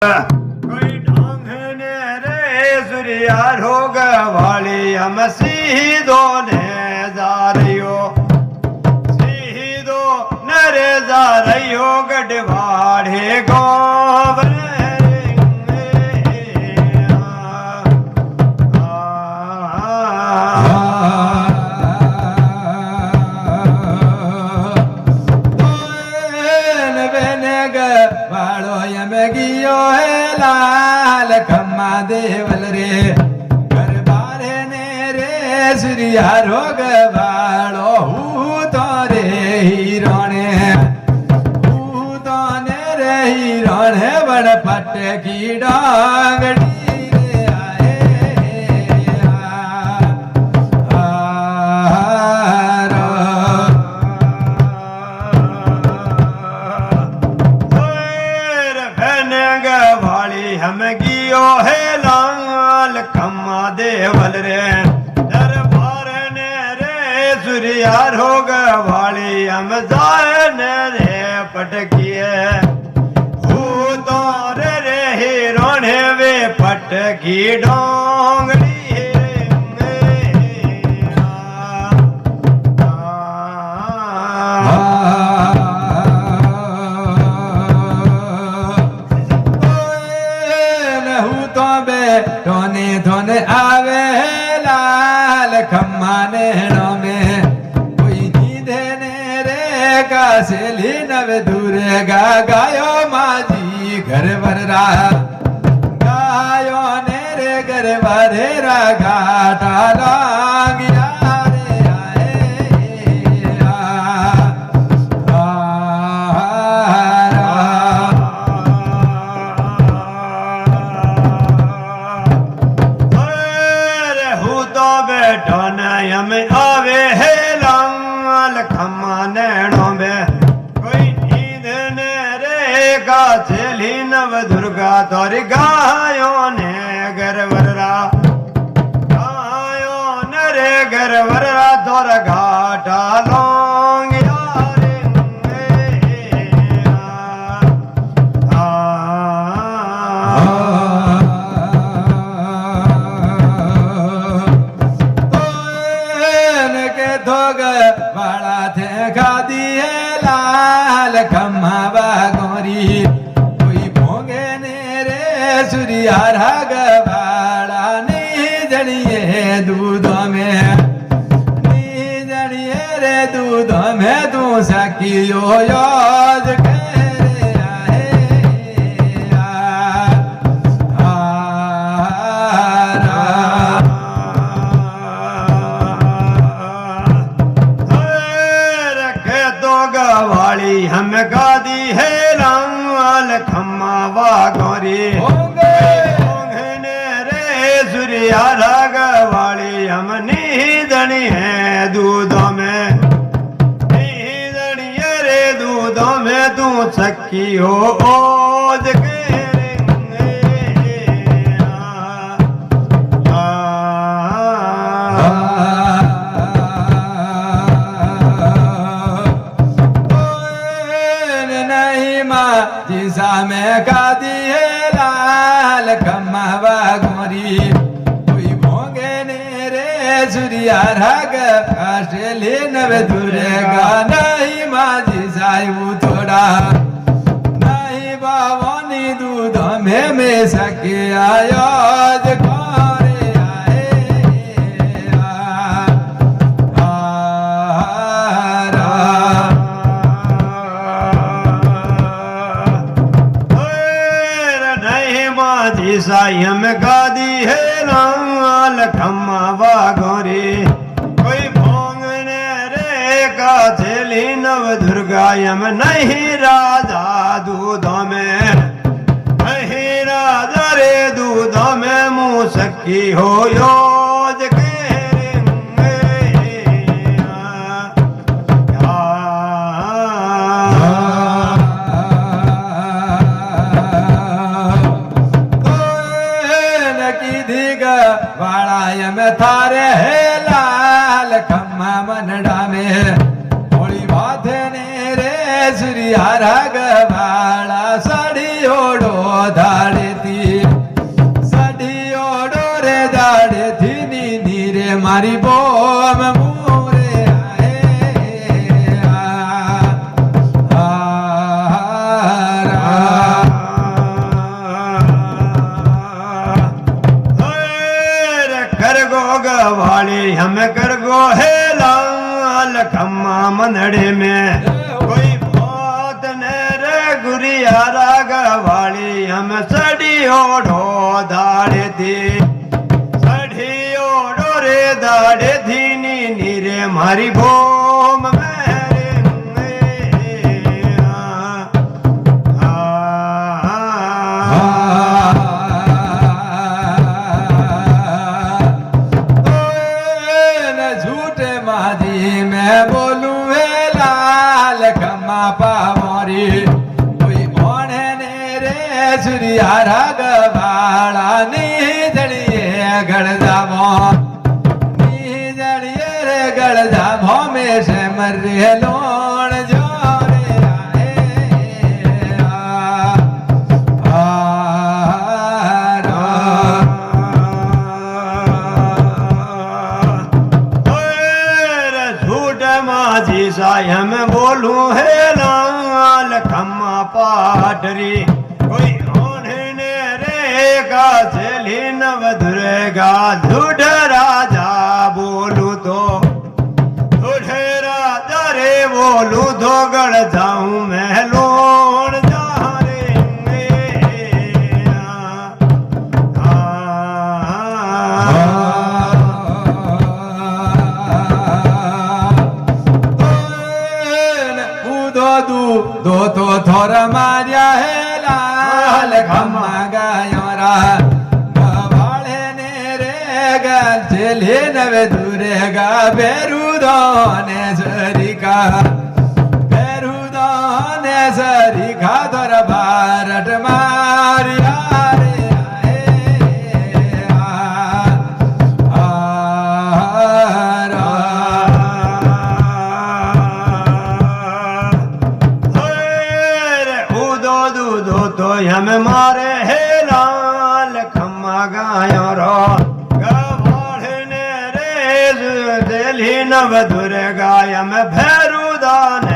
कोई ढंग ने रे सूर्या रोग वाली हम सीधो ने जा रहियो सीधो नरे जा रहियो गढ़वाड़े गोबर लाल खम्मा देवल रे घर बारे ने रे सूर्या रोग वालो हूँ तो रे हीरोने रे हीरोने बड़ पट की डांगड़ी रे आए हम गियो है लाल खम्मा देवल रे दरबार ने रे सूर्या रोग वाली हम जाए ने रे पटकिए तो रे हीरोने वे पटकी डोंगड़ी धोने धोने आवे लाल खम्मा नैनो में कोई नींदे ने रे कासेली नवे दुर्गा गायो माजी घर भरा गायो ने रे घर भरेरा घाटा लागिया हम आवे है लाल खम्मा नैनो में कोई नींद ने रे गाछली नव दुर्गा तोरी गायो ने गरवरा गायो ने रे गरवरा तोर घाटा लोंग बड़ा थे खादी है लाल खम्मा बागोरी कोई भोंगे ने रे सूर्या राग बाड़ा नहीं जड़िए दूधों में नहीं जड़िए रे दूधों में तू सकियो योज वाली हम गादी है लाल खम्मा वागोरी रे सूर्या राग वाली हम नींदनी है दूधों में नींदनी रे दूधों में तू सखी हो ओज के जिसा में गादी है लाल खम्मा बागोरी कोई भोंगे ने रे सूर्या राग काशले नवे दुर्गा नहीं माजी सायु थोड़ा नहीं बावनी दूध में सके आयो हम गादी है लाल खम्मा बागोरी कोई भोंगने रे गाछली नव दुर्गा हम नहीं राजा दूधों में नहीं राजा रे दूधों में मुँह सखी हो योज के वाड़ा में थारे है लाल खम्मा मनडा में होली बाधे ने रे सूर्या राग वाड़ा साड़ी ओढ़ो धाड़ મારી બોમ મોરે वाली हमें कर गो है लाल खम्मा मनड़े में कोई बात न रे गुरिया राग वाली हम सड़ी ओढ़ो दाड़े थी सड़ी ओढ़ो रे दाड़े थी नी रे मारी भोम राग बाला नी जड़िए गढ़ जामो नी जड़िए रे गढ़ जामो में से मर लोण जो रे झूठ माझी साय में बोलूं है लाल खम्मा पाटरी कोई चली नव दुर्गा झूठ राजा बोलू तो झूठ राजा रे बोलू तो गढ़ जाऊं मैं लोण जा रे दो तो थोर मारिया है लाल खम्मा गायोरा गवाले ने रे गले नवे दूरेगा बेरुदाने सरिका तोर भारत मारिया हमें मारे है लाल खम्मा गायो रो गवाड़ने रे दिली नव दुर्गा हम भैरुदान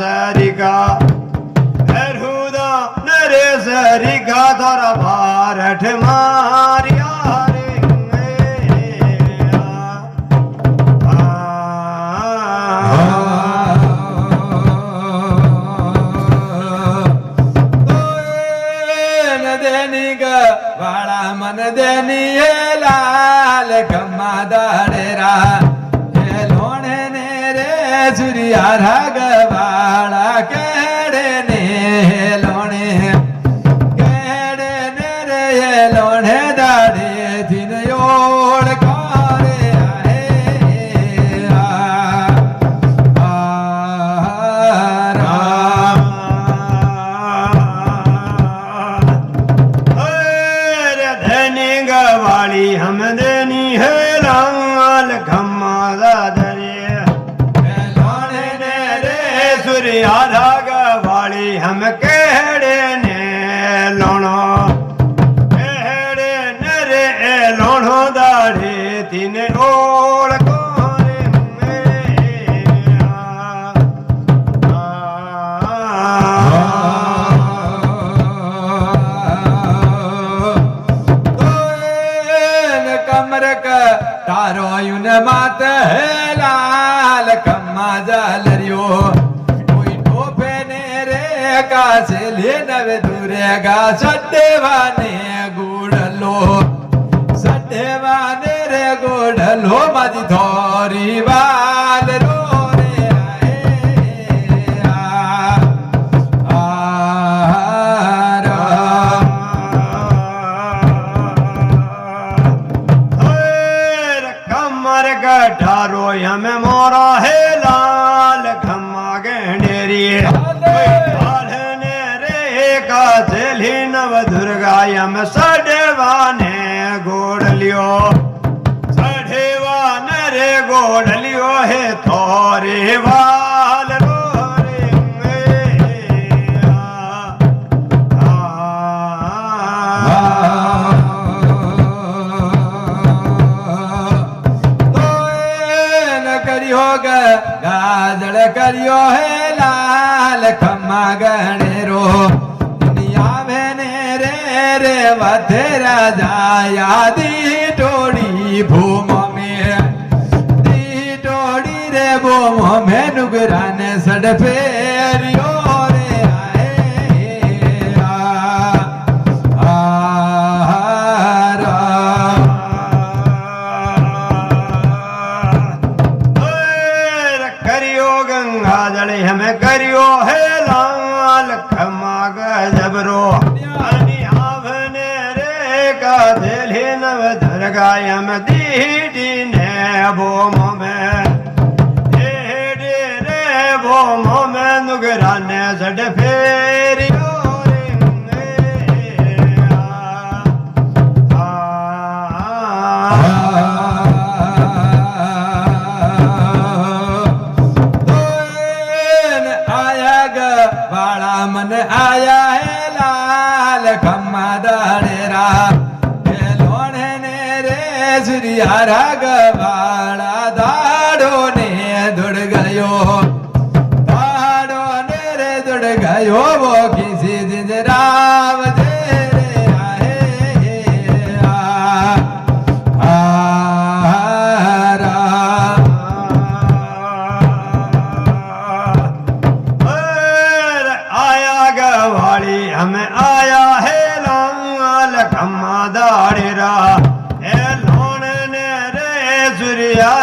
सरिका भैरुदान रे सरिका तोरा भारत मारिया मन देनी लाल खम्मा दाड़ेरा लोणे ने रे सूर्या राग वाला केड़े ने लोणे रे लोणे दाड़े दिन ओढ़ करे हम देनी है लाल खम्मा दादरे लोणे ने रे सूर्या राग वाली हम केड़े ने लोणो केड़े ने रे लोणो दाढ़े तीन ओढ़ तारो यून मात है लाल खम्मा जालरियो कोई टोपे ने रे का से ले नवे दूरेगा सड्डेवाने गुड़लो रे गुड़लो मजी थोरी बाल रो ठारो हमें मोरा है लाल खम्मा गेंडेरी ने रे का चली नव दुर्गा यम सडेवाने गोड़ लियो सडेवाने रे गोड़ लियो है थोरे वाल रो लरियो है लाल खम्मा गणेरो आवे ने रे वथेरा जाया दी टोड़ी भूमो में दी टोड़ी रे भूमो में नुगरा ने सड़ फेरियो रे आए करियो गंगा जल हमें करियो है लाल खमा गजबरो गायम दीदी ने बोमो में रे बोमो में नुगरा ने सड फेरियो आया ग बाड़ा मन आया है लाल खम्मा दाड़ेरा सुरिया राग बाड़ा दाड़ो ने दुड़ गयो दाड़ो ने रे दुड़ गयो वो किसी दिन राम तेरे आए आया गवाड़ी हमें आया है लाल खम्मा दाड़ेरा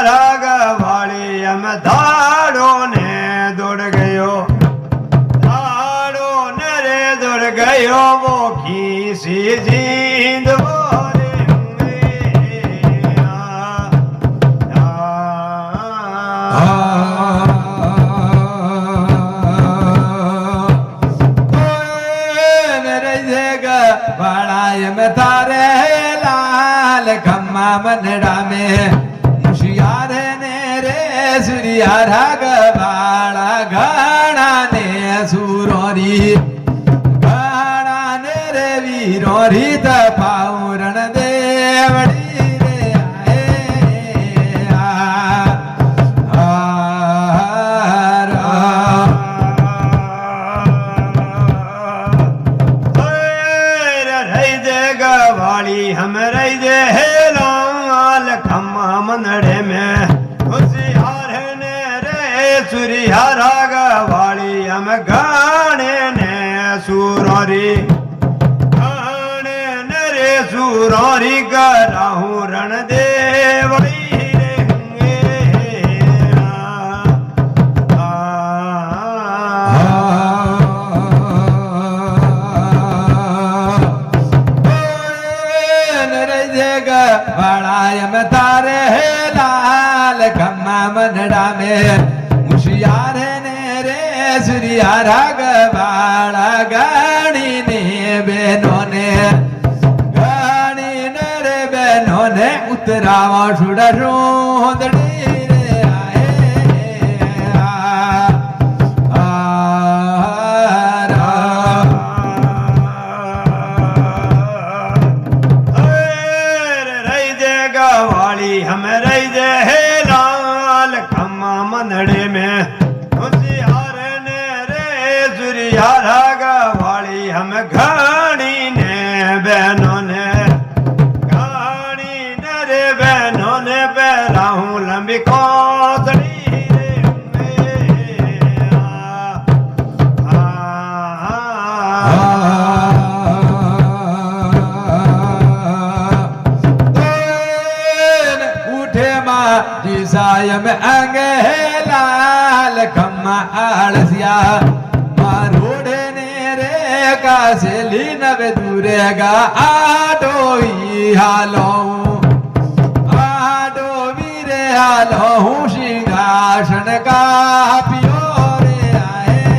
रागवाड़ी हम दाड़ो ने दौड़ गयो दाड़ो ने रे दौड़ गयो वो किसी जींद बड़ा में तारे लाल खम्मा मनड़ा में मुशियार ने रे सुरिया राग बाड़ा गाना ने सूरोरी गाना ने रे वीरोरी पाउरण देवड़ी रे गवाड़ी हम रही जे लाल खम्मा मनड़े में होशियार ने रे सुरिया रागवाड़ी हम गाने ने सूरोरी गाने ने रे सूरोरी कराहूं रण देवड़ी बड़ाय में तारे है लाल खम्मा मनड़ा में मुशियार ने रे सुरिया राग बाड़ा गाड़ी ने बहनों ने गाड़ी ने रे बहनों ने उतरावा छुड़ा रोंदड़ी रे आए हम रही जे लाल खम्मा मनड़े में होशियार ने रे सुरिया रागवाड़ी हम घाड़ी ने बहनों ने घाड़ी ने रे बहनों ने पैराहूं लंबी कोतड़ी सायम अंगे लाल खम्मा आलसिया मारोड़े ने रे कासेली नवे दूरेगा आडोई हालो वीरे हालो सिंहासन का पियो रे आए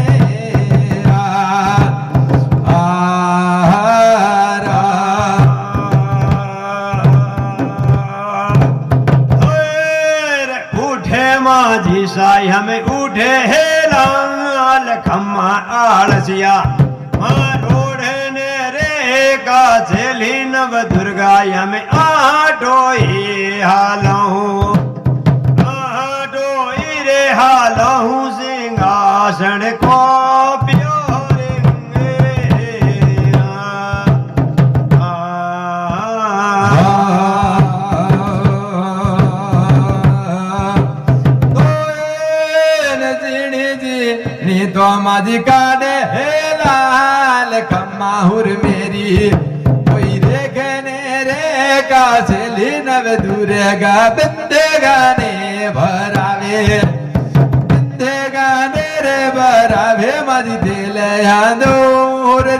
माझी साई हमें उठे है लाल खम्मा आलसिया मारोड़े ने रे का झेली नव दुर्गा हमें आटोई हालहूँ रे हालहूँ सिंह माजी काटे हे लाल खम्मा हुर मेरी कोई देखने रे का सेली नव दूरेगा बिंदे गाने भरावे बिंदे गाने रे भरावे माजी दिल यादोर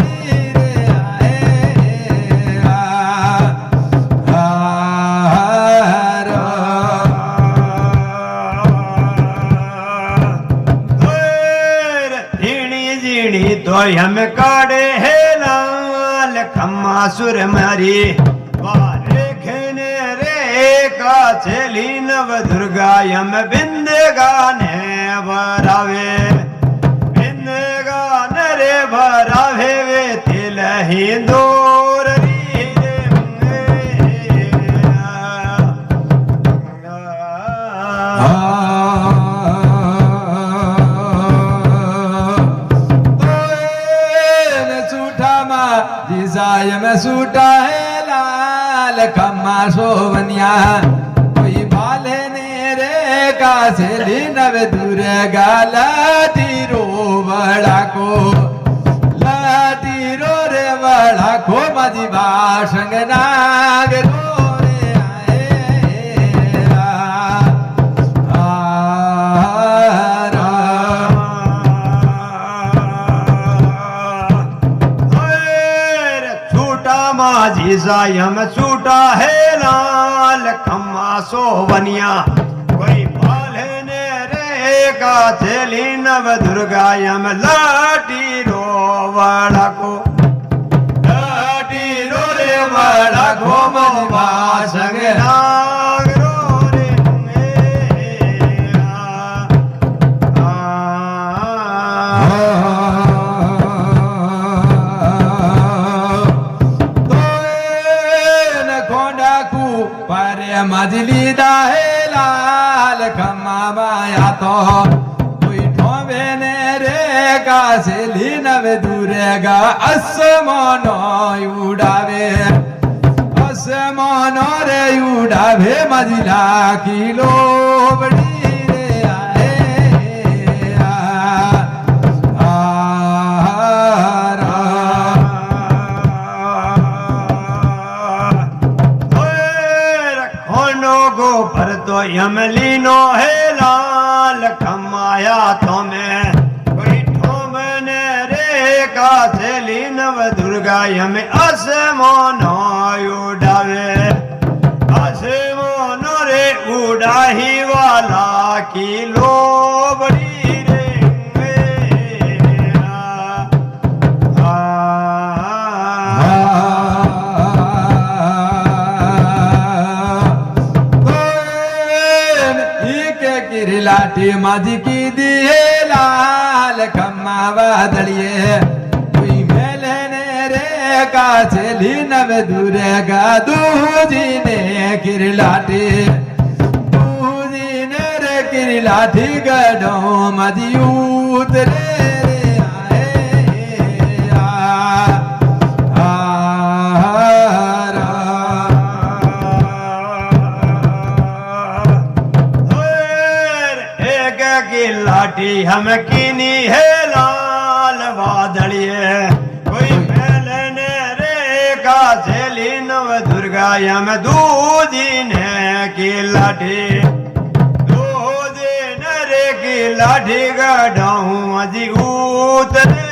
तो हम काड़े है लाल खम्मा सुर मारी देखने रे का चली नव दुर्गा यम बिंद गाने भरावे बिंद गाने रे भरावे वे तिल ही दूर जिसाय में सूटा है लाल खम्मा सोवनिया कोई बाले ने रे का सेली नव दूरेगा लाटी रो बड़ा को रे बड़ा को मजी भाषंग नाग रो रे माझी सायम छूटा है लाल खम्मा सोवनिया कोई बालने रे का चली नव दुर्गा यम लाटी रो वाला को लाटी रो रे वाला को मवा संग नाग रो रे मजली है लाल खम्मा माया तो कोई ठोबे ने रे का सेली नव दूरेगा असमानो उड़ावे असमानो रे उड़ावे मजला किलो बड़ी रे आए पर तो यमलीनो है लाल खमाया तुम्हें कोई ठोमने रे का चली नव दुर्गा यम असमोनो उड़ावे असमोनो रे उड़ाही वाला की लोबड़ी लाठी माझी की दिए लाल खम्मा वादड़िए कोई मेलने रे का चली नव दूरेगा दूजी ने किरलाठी दूजी ने रे किरलाठी गढ़ो माझी उतरे रे लाठी हम कीनी है लाल वादड़िए कोई मेलने रे का चली नव दुर्गा यम दूजी ने की लाठी दूजी ने रे की लाठी गढ़ाऊं अजी उतरे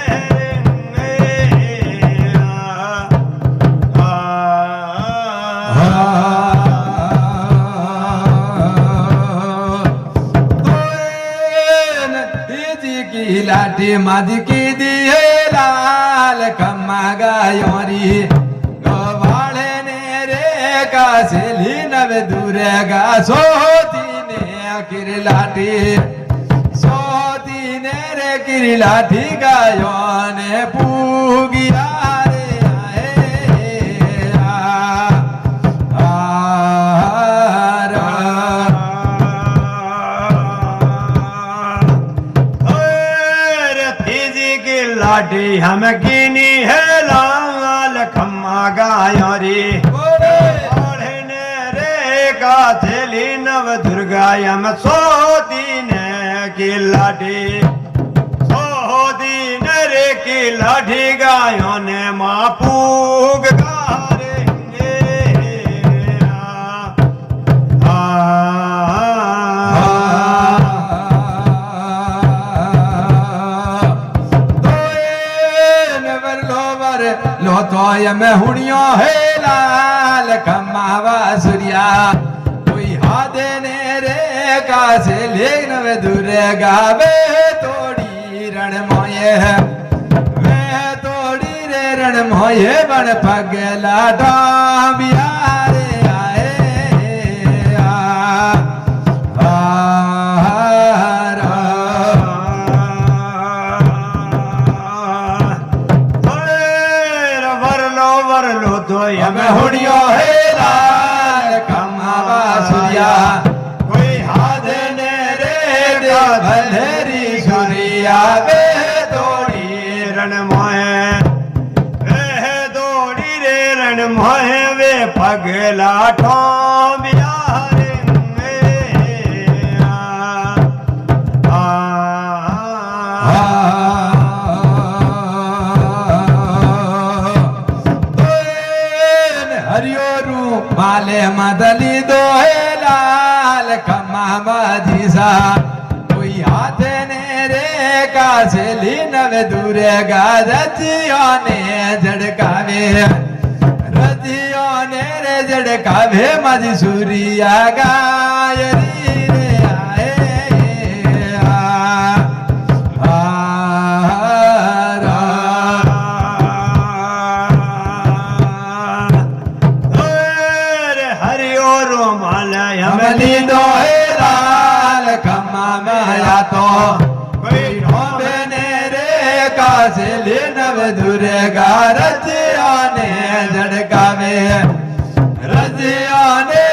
लाठी माझी की दिए लाल खम्मा गायोरी गवाले ने रे का सेली नव दूरेगा सोती ने किरलाठी सोती ने रे किरलाठी गायो ने पूगिया लाठी हम कीनी है लाल खम्मा गायोरी ने रे का चली नव दुर्गा यम सोती ने की लाठी सोती की लाठी गायों ने मापूग गारेंगे लो तो ये मैं हुड़ियों है लाल खम्मा सूर्या कोई हादे ने रे का से लेन वे दूरे गावे तोड़ी रण मोये वे तोड़ी रे रण मोये बन पगला डाबिया रे आए हमें हुड़ियो है लाल खम्मा सूर्या कोई हाथ ने रे भलेरी सूर्या वे दौड़ी रण मोहे वे दौड़ी रे रण मोहे वे पगला ठोंबिया माले मदली दो लाल खम्मा बाजीसा कोई हाथ ने रे का से नवे दूरे गा रजियों ने झड़कावे रजियों ने रे झड़कावे मजी सूरिया गायरी रे आए हमली दो लाल खम्मा माया तो कोई ढोबे ने रे का से नव दूरे गा रजिया ने झड़कावे रजिया ने